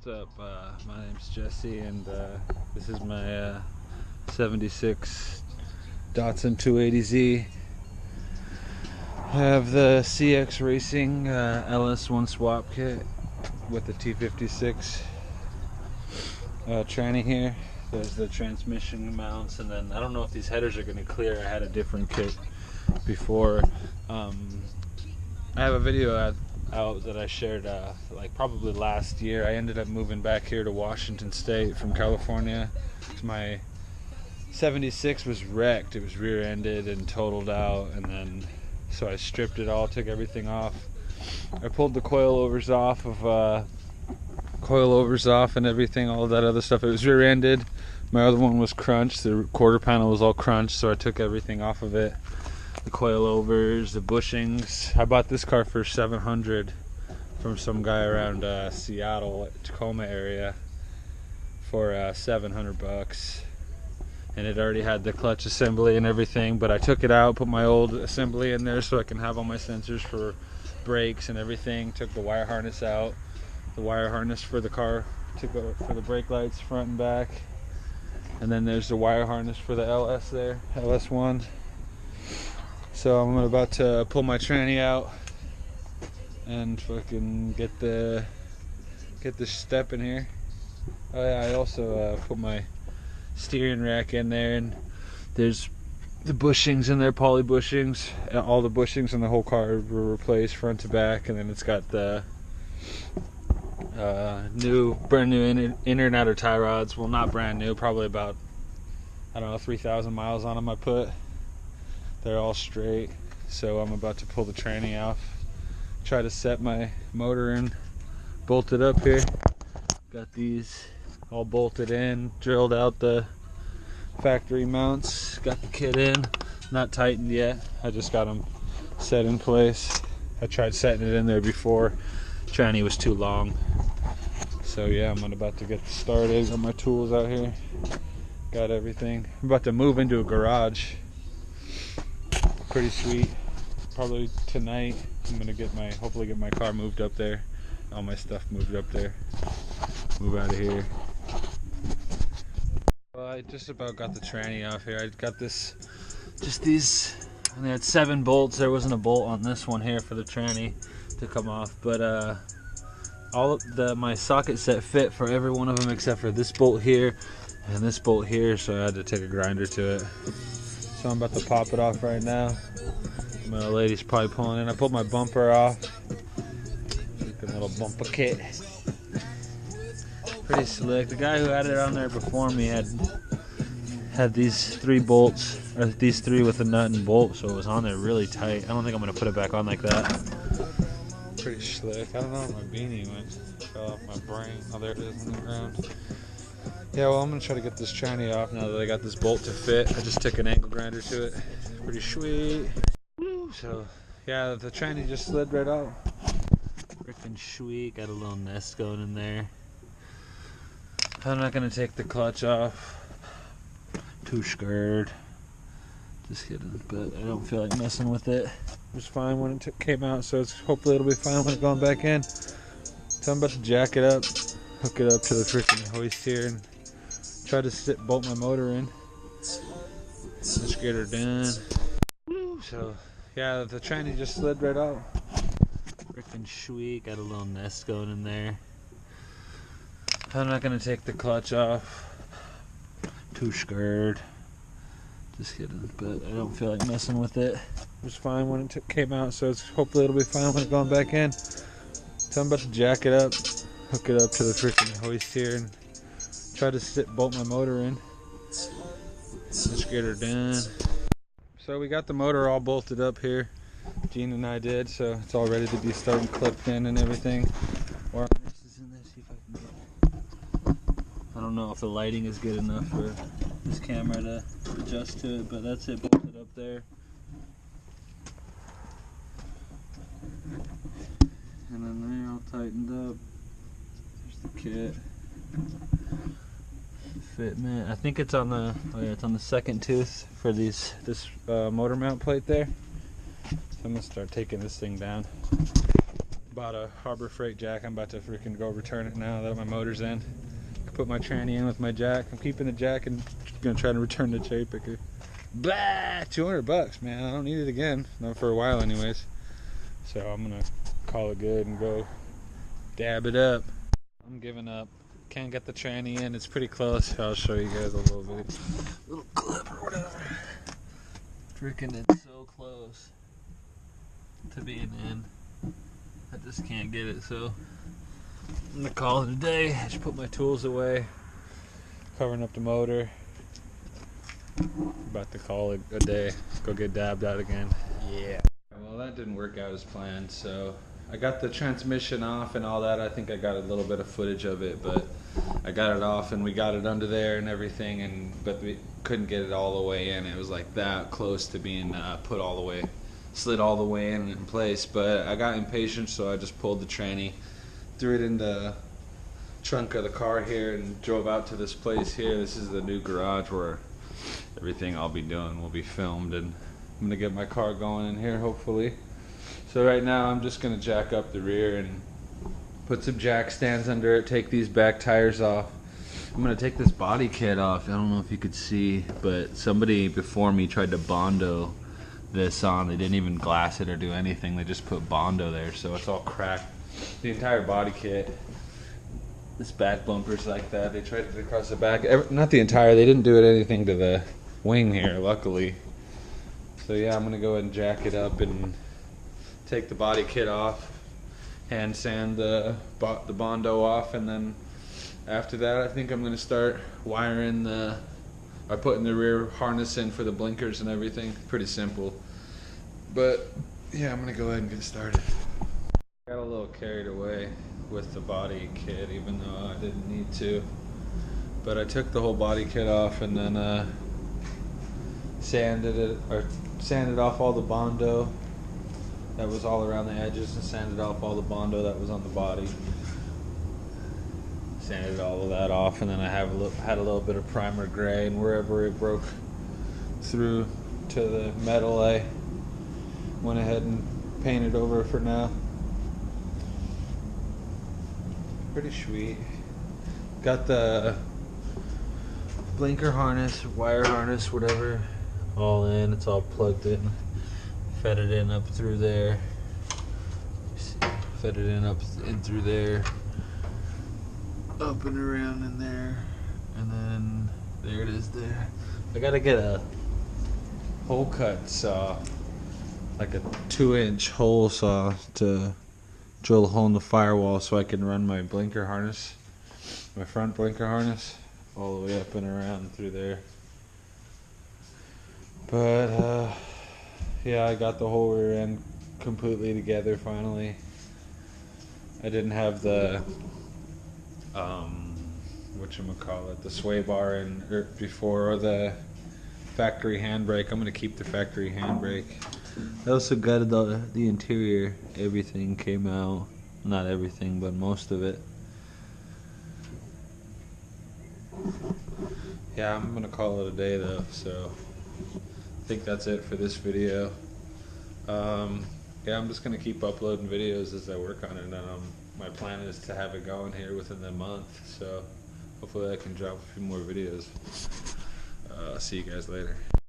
What's up? My name's Jesse, and this is my 76 Datsun 280Z. I have the CX Racing ls1 swap kit with the t56 tranny here. There's the transmission mounts, and then I don't know if these headers are going to clear. I had a different kit before. I have a video out that I shared like probably last year. I ended up moving back here to Washington State from California. My 76 was wrecked. It was rear-ended and totaled out, and then so I stripped it all, took everything off. I pulled the coilovers off and everything, all of that other stuff. It was rear-ended. My other one was crunched. The quarter panel was all crunched, so I took everything off of it. The coilovers, the bushings. I bought this car for $700 from some guy around Seattle, Tacoma area, for $700, and it already had the clutch assembly and everything. But I took it out, put my old assembly in there so I can have all my sensors for brakes and everything. Took the wire harness out, the wire harness for the car, for the brake lights front and back, and then there's the wire harness for the LS there, ls1. So I'm about to pull my tranny out and fucking get the step in here. Oh yeah, I also put my steering rack in there, and there's the bushings in there, poly bushings. All the bushings in the whole car were replaced front to back, and then it's got the brand new inner and outer tie rods. Well, not brand new, probably about, I don't know, 3,000 miles on them I put. They're all straight, so I'm about to pull the tranny off, try to set my motor in, bolt it up here. Got these all bolted in, drilled out the factory mounts, got the kit in, not tightened yet. I just got them set in place. I tried setting it in there before, tranny was too long. So yeah, I'm about to get started. Got my tools out here, got everything. I'm about to move into a garage. Pretty sweet. Probably tonight I'm gonna hopefully get my car moved up there, all my stuff moved up there, move out of here. Well, I just about got the tranny off here. I got these, and they had 7 bolts. There wasn't a bolt on this one here for the tranny to come off, but all of my socket set fit for every one of them except for this bolt here and this bolt here, so I had to take a grinder to it. So I'm about to pop it off right now. My lady's probably pulling in. I pulled my bumper off. Looking little bumper kit. Pretty slick. The guy who had it on there before me had these 3 bolts, or these 3 with a nut and bolt, so it was on there really tight. I don't think I'm gonna put it back on like that. Pretty slick. I don't know where my beanie went. Fell off my brain. Oh, there it is on the ground. Yeah, well, I'm gonna try to get this tranny off now that I got this bolt to fit. I just took an angle grinder to it. Pretty sweet. So yeah, the tranny just slid right out. Freaking sweet. Got a little nest going in there. I'm not gonna take the clutch off. Too scared. Just kidding, but I don't feel like messing with it. It was fine when it came out, so hopefully it'll be fine when it's going back in. So I'm about to jack it up, hook it up to the freaking hoist here, and try to bolt my motor in. Let's get her done. So yeah, the tranny just slid right out. Freaking sweet. Got a little nest going in there. I'm not gonna take the clutch off. Too scared. Just kidding, but I don't feel like messing with it. It was fine when it came out, so hopefully it'll be fine when it's going back in. So I'm about to jack it up, hook it up to the freaking hoist here, and try to bolt my motor in. Let's get her done. So we got the motor all bolted up here. Gene and I did, so it's all ready to be starting clipped in and everything. I don't know if the lighting is good enough for this camera to adjust to it, but that's it, bolted up there. And then they're all tightened up. There's the kit. Fitment. I think it's on the it's on the second tooth for this motor mount plate there. So I'm gonna start taking this thing down. Bought a Harbor Freight jack. I'm about to freaking go return it now that my motor's in. I put my tranny in with my jack. I'm keeping the jack and gonna try to return the cherry picker. Blah! $200, man. I don't need it again. Not for a while, anyways. So I'm gonna call it good and go dab it up. I'm giving up. Can't get the tranny in. It's pretty close. I'll show you guys a little clip or whatever. Freaking, it's so close to being in. I just can't get it, so I'm gonna call it a day. I just put my tools away, covering up the motor. About to call it a day. Go get dabbed out again. Yeah. Well, that didn't work out as planned, so I got the transmission off and all that. I think I got a little bit of footage of it, but I got it off and we got it under there and everything, but we couldn't get it all the way in. It was like that close to being put all the way, slid all the way in place. But I got impatient, so I just pulled the tranny, threw it in the trunk of the car here, and drove out to this place here. This is the new garage where everything I'll be doing will be filmed, and I'm gonna get my car going in here hopefully. So right now I'm just gonna jack up the rear and put some jack stands under it, take these back tires off. I'm gonna take this body kit off. I don't know if you could see, but somebody before me tried to Bondo this on. They didn't even glass it or do anything. They just put Bondo there, so it's all cracked. The entire body kit. This back bumper's like that. They tried it across the back. Not the entire. They didn't do it anything to the wing here, luckily. So yeah, I'm gonna go ahead and jack it up and take the body kit off, hand sand the Bondo off, and then after that I think I'm gonna start wiring or putting the rear harness in for the blinkers and everything. Pretty simple, but yeah, I'm gonna go ahead and get started. Got a little carried away with the body kit, even though I didn't need to, but I took the whole body kit off and then sanded off all the Bondo that was all around the edges, and sanded off all the Bondo that was on the body. Sanded all of that off, and then I had a little bit of primer gray, and wherever it broke through to the metal, I went ahead and painted over for now. Pretty sweet. Got the blinker harness, wire harness, whatever, all in. It's all plugged in. Fed it in up through there. Fed it in up in through there. Up and around in there. And then there it is there. I gotta get a hole cut saw, like a 2-inch hole saw, to drill a hole in the firewall so I can run my blinker harness, my front blinker harness, all the way up and around through there. But yeah, I got the whole rear end completely together finally. I didn't have the whatchamacallit, the sway bar in before, or the factory handbrake. I'm gonna keep the factory handbrake. I also gutted the interior. Everything came out. Not everything, but most of it. Yeah, I'm gonna call it a day though, so I think that's it for this video. Yeah, I'm just gonna keep uploading videos as I work on it, and my plan is to have it going here within the month, so hopefully I can drop a few more videos. See you guys later.